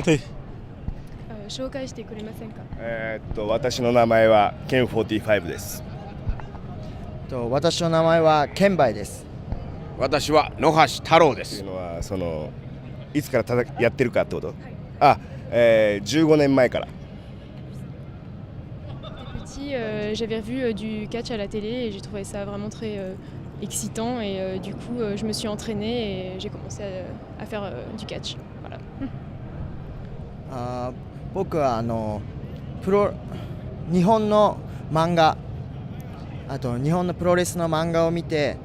présenter. 紹介してくれませんか？私の名前はケン45です。私の名前はケンバイです。私は野橋太郎でというす。のはいつからやってるかってこと？15年前から。Petit, j'avais vu du catch à la télé et j'ai trouvé ça vraiment très excitant et du coup je me suis entraînée et j'ai commencé à faire du catch. Voilà. 僕は日本の漫画、あと日本のプロレスの漫画を見て、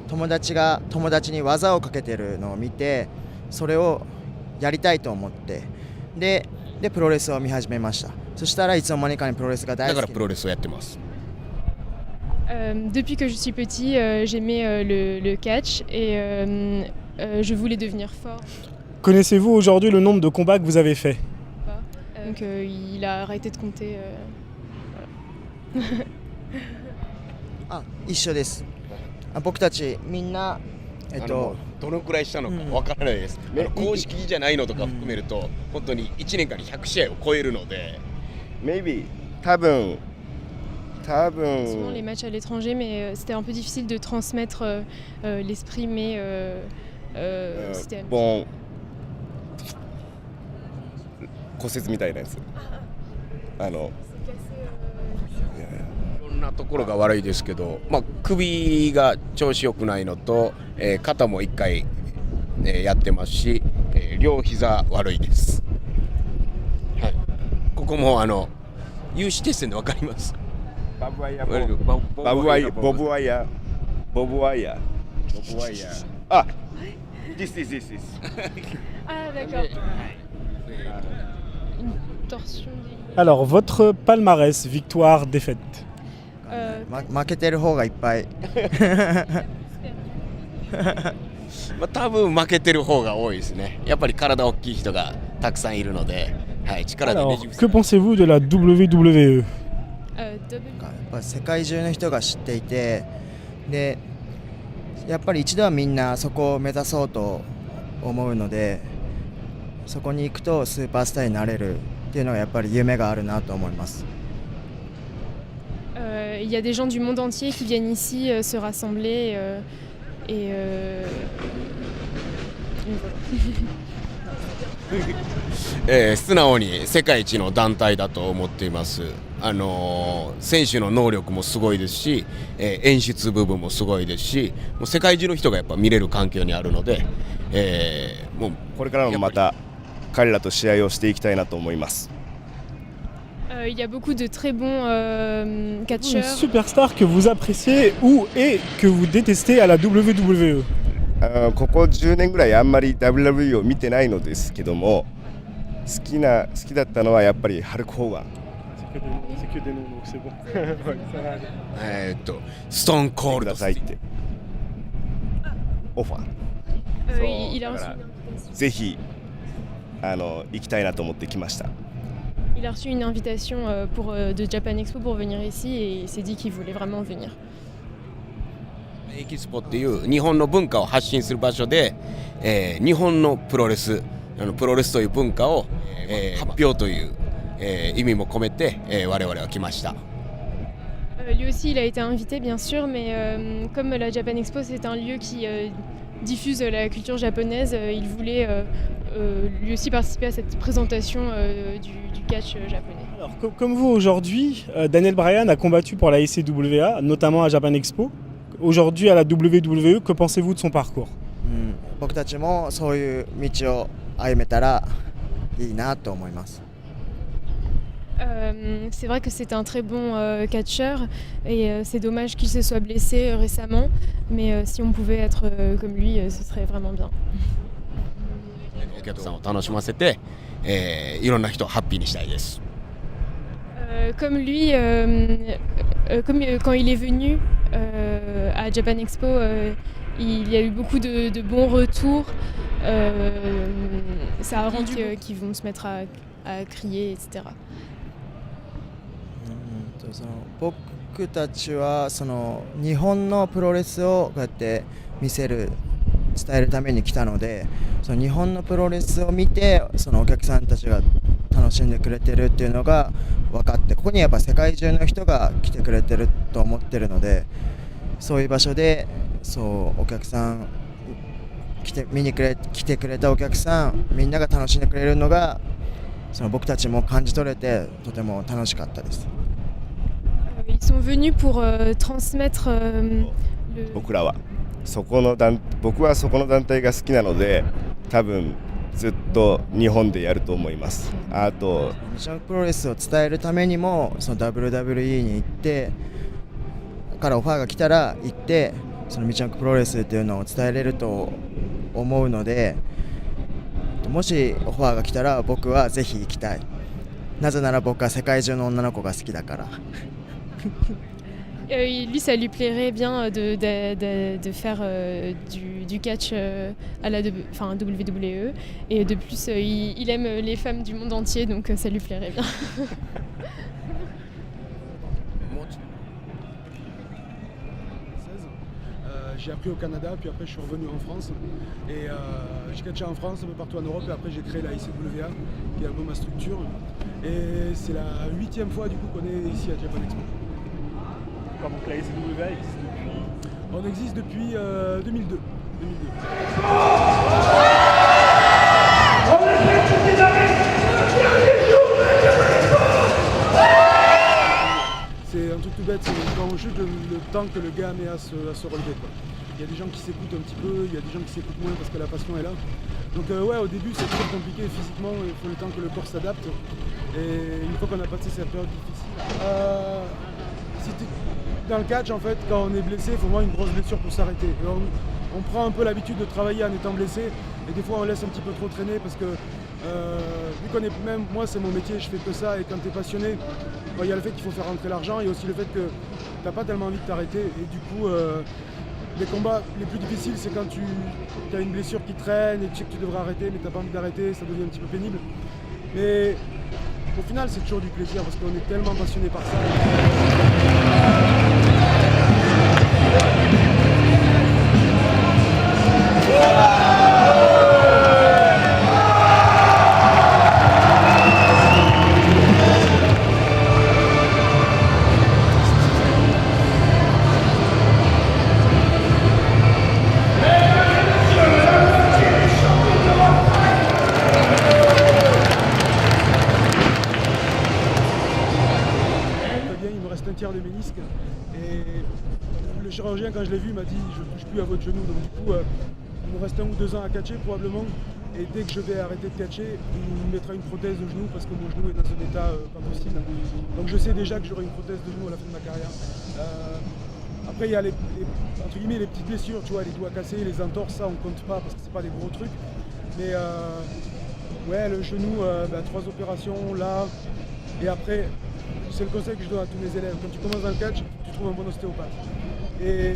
友達に技をかけてるのを見て、それをやりたいと思って、でプロレスを見始めました。そしたらいつの間にかにプロレスが大好きに。だからプロレスをやってます。Depuis que je suis petit, j'aimais le catch et je voulais devenir fort. Connaissez-vous aujourd'hui le nombre de combats que vous avez fait? Donc il a arrêté de compter. Voilà. 一緒です。僕たちみんなどのくらいしたのかわからないです。公式じゃないのとか含めると、本当に1年間に100試合を超えるので。Maybe 多分。Souvent les matchs à l'étranger, mais c'était un peu difficile de transmettre l'esprit, mais c'était. Bon. 骨折みたいなやつ。いろんなところが悪いですけど、首が調子良くないのと、肩も1回、やってますし、両膝悪いです。はい、ここも有刺鉄線で分かります。ボブワイヤー。あ、this. Ah d'accord. Une torsion. Alors, votre palmarès, victoire, défaite. 負けてる方がいっぱい。多分負けてる方が多いですね。やっぱり体大きい人がたくさんいるので、はい、力でね Alors, que pensez-vous de la WWE? 世界中の人が知っていて、でやっぱり一度はみんなそこを目指そうと思うので、そこに行くとスーパースターになれるっていうのがやっぱり夢があるなと思います。Il y a des gens du monde entier qui viennent ici se rassembler et voilà. 素直に世界一の団体だと思っています。選手の能力もすごいですし、演出部分もすごいですし、もう世界中の人がやっぱ見れる環境にあるので、もうこれからもまた彼らと試合をしていきたいなと思います。Il y a beaucoup de très bons catcheurs. Une superstar que vous appréciez ou et que vous détestez à la WWE? ここ10年ぐらいあんまり WWE を見てないのですけども、好きだったのはやっぱりハルク・ホーガン。ストーンコールドくださいってオファー。Il a reçu ぜひ行きたいなと思って来ました。Il a reçu une invitation de Japan Expo pour venir ici et il s'est dit qu'il voulait vraiment venir. エキスポっていう日本の文化を発信する場所で、日本のプロレスという文化を、発表という、意味も込めて、我々は来ました。Lui aussi, il a été invité, bien sûr, mais comme la Japan Expo, c'est un lieu qui diffuse la culture japonaise, il voulait lui aussi participer à cette présentation du catch japonais. Alors, comme vous aujourd'hui, Daniel Bryan a combattu pour la ICWA, notamment à Japan Expo. Aujourd'hui à la WWE, que pensez-vous de son parcours? 僕たちもそういう道を歩めたらいいなと思います。C'est vrai que c'est un très bon catcheur et c'est dommage qu'il se soit blessé récemment, mais si on pouvait être comme lui, ce serait vraiment bien. お客さんを楽しませて、いろんな人をハッピーにしたいです。Comme lui, quand il est venu à Japan Expo, il y a eu beaucoup de bons retours. Ça a rendu qu'ils vont se mettre à crier, etc. 僕たちはその日本のプロレスをこうやって見せる伝えるために来たので、その日本のプロレスを見てそのお客さんたちが楽しんでくれてるっていうのが分かって、ここにやっぱ世界中の人が来てくれてると思ってるので、そういう場所でそうお客さん来てくれたお客さんみんなが楽しんでくれるのがその僕たちも感じ取れてとても楽しかったです。Ils sont venus pour transmettre le... 僕らは僕はそこの団体が好きなので、多分ずっと日本でやると思います。あとミチャンプロレスを伝えるためにもその WWE に行ってからオファーが来たら行ってそのミチャンプロレスっていうのを伝えれると思うので、もしオファーが来たら僕はぜひ行きたい。なぜなら僕は世界中の女の子が好きだから。Lui, ça lui plairait bien de faire du catch à la WWE. Et de plus, il aime les femmes du monde entier, donc ça lui plairait bien. J'ai appris au Canada, puis après je suis revenu en France. Et j'ai catché en France, un peu partout en Europe, et après j'ai créé la ICWA, qui est un peu ma structure. Et c'est la 8e fois du coup qu'on est ici à Japan Expo. Donc la ICWA existe depuis... On existe depuis 2002. C'est un truc tout bête, c'est quand juste le temps que le gars met à se relever, quoi. Il y a des gens qui s'écoutent un petit peu, il y a des gens qui s'écoutent moins parce que la passion est là. Donc ouais, au début c'est très compliqué physiquement, il faut le temps que le corps s'adapte. Et une fois qu'on a passé cette période difficile, dans le catch en fait, quand on est blessé, il faut voir une grosse blessure pour s'arrêter. On prend un peu l'habitude de travailler en étant blessé et des fois on laisse un petit peu trop traîner parce que vu qu'on est même, moi c'est mon métier, je fais que ça, et quand tu es passionné, il y a le fait qu'il faut faire rentrer l'argent et aussi le fait que tu n'as pas tellement envie de t'arrêter, et du coup les combats les plus difficiles c'est quand tu as une blessure qui traîne et tu sais que tu devrais arrêter mais tu n'as pas envie d'arrêter, ça devient un petit peu pénible. Mais au final c'est toujours du plaisir parce qu'on est tellement passionné par ça. De ménisque, et le chirurgien quand je l'ai vu m'a dit je touche plus à votre genou, donc du coup il me reste 1 ou 2 ans à catcher probablement, et dès que je vais arrêter de catcher il me mettra une prothèse de genou parce que mon genou est dans un état pas possible, donc je sais déjà que j'aurai une prothèse de genou à la fin de ma carrière. Après il y a entre guillemets les petites blessures, tu vois, les doigts cassés, les entorses, ça on compte pas parce que c'est pas des gros trucs, mais ouais, le genou, 3 opérations là, et après c'est le conseil que je donne à tous mes élèves. Quand tu commences dans le catch, tu trouves un bon ostéopathe. Et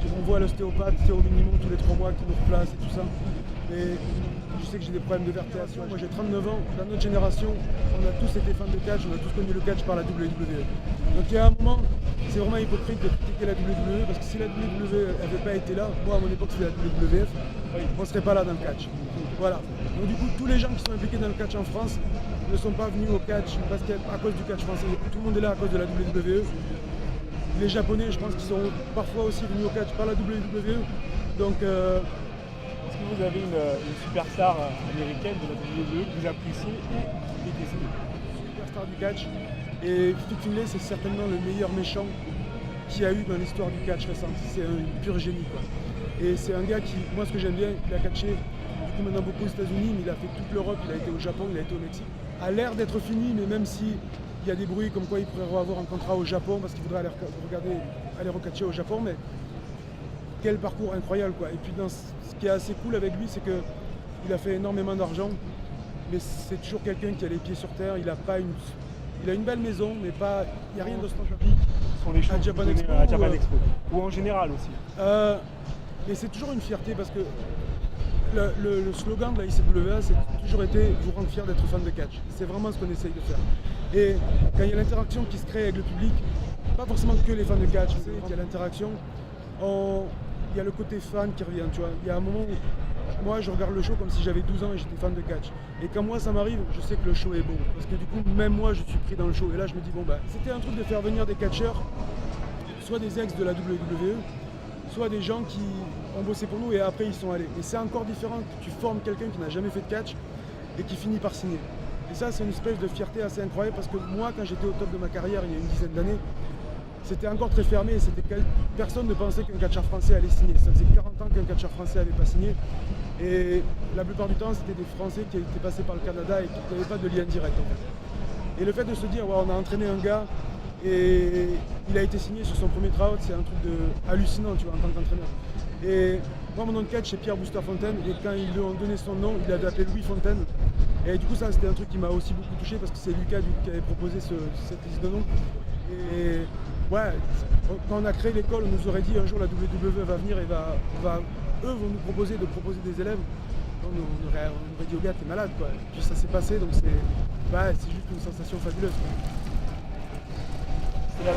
on voit l'ostéopathe, c'est au minimum tous les 3 mois qui nous replace et tout ça. Et je sais que j'ai des problèmes de vertébration. Moi j'ai 39 ans, dans notre génération, on a tous été fans de catch, on a tous connu le catch par la WWE. Donc il y a un moment, c'est vraiment hypocrite de critiquer la WWE, parce que si la WWE n'avait pas été là, moi à mon époque c'était la WWF, on ne serait pas là dans le catch. Voilà. Donc du coup, tous les gens qui sont impliqués dans le catch en France ne sont pas venus au catch à cause du catch français. Tout le monde est là à cause de la WWE. Les Japonais, je pense qu'ils sont parfois aussi venus au catch par la WWE. Donc, est-ce que vous avez une superstar américaine de la WWE que vous appréciez et détestez? Superstar du catch. Et Fit Finlay, c'est certainement le meilleur méchant qu'il y a eu dans l'histoire du catch récente. C'est un pur génie, quoi. Et c'est un gars qui, moi ce que j'aime bien, il a catché du coup maintenant beaucoup aux États-Unis, mais il a fait toute l'Europe, il a été au Japon, il a été au Mexique. A l'air d'être fini, mais même si il y a des bruits comme quoi il pourrait avoir un contrat au Japon parce qu'il voudrait aller recatcher au Japon, mais quel parcours incroyable, quoi. Et puis ce qui est assez cool avec lui, c'est qu'il a fait énormément d'argent, mais c'est toujours quelqu'un qui a les pieds sur terre. Il a une belle maison, mais pas, il n'y a rien d'ostentatoire. Ce sont les choses à Japan Expo, à Japan Expo, ou en général aussi. Et c'est toujours une fierté parce que le slogan de la ICWA, c'est toujours été vous rendre fier d'être fan de catch. C'est vraiment ce qu'on essaye de faire. Et quand il y a l'interaction qui se crée avec le public, pas forcément que les fans de catch, il y a l'interaction, on il y a le côté fan qui revient, tu vois. Il y a un moment où moi je regarde le show comme si j'avais 12 ans et j'étais fan de catch. Et quand moi ça m'arrive, je sais que le show est bon. Parce que du coup, même moi je suis pris dans le show. Et là je me dis, bon bah, c'était un truc de faire venir des catcheurs, soit des ex de la WWE, soit des gens qui ont bossé pour nous et après ils sont allés. Et c'est encore différent que tu formes quelqu'un qui n'a jamais fait de catch et qui finit par signer. Et ça c'est une espèce de fierté assez incroyable parce que moi quand j'étais au top de ma carrière il y a une dizaine d'années, c'était encore très fermé, personne ne pensait qu'un catcheur français allait signer. Ça faisait 40 ans qu'un catcheur français n'avait pas signé. Et la plupart du temps, c'était des Français qui étaient passés par le Canada et qui n'avaient pas de lien direct. En fait. Et le fait de se dire, ouais, on a entraîné un gars et il a été signé sur son premier tryout, c'est un truc hallucinant, tu vois, en tant qu'entraîneur. Et moi, mon nom de catch, c'est Pierre Booster Fontaine. Et quand ils lui ont donné son nom, il avait appelé Louis Fontaine. Et du coup, ça, c'était un truc qui m'a aussi beaucoup touché parce que c'est Lucas qui avait proposé cette liste de noms. Et ouais, quand on a créé l'école, on nous aurait dit un jour la WWE va venir et eux vont nous proposer des élèves. On aurait dit au gars, t'es malade quoi. Et puis ça s'est passé, donc c'est juste une sensation fabuleuse. Quoi.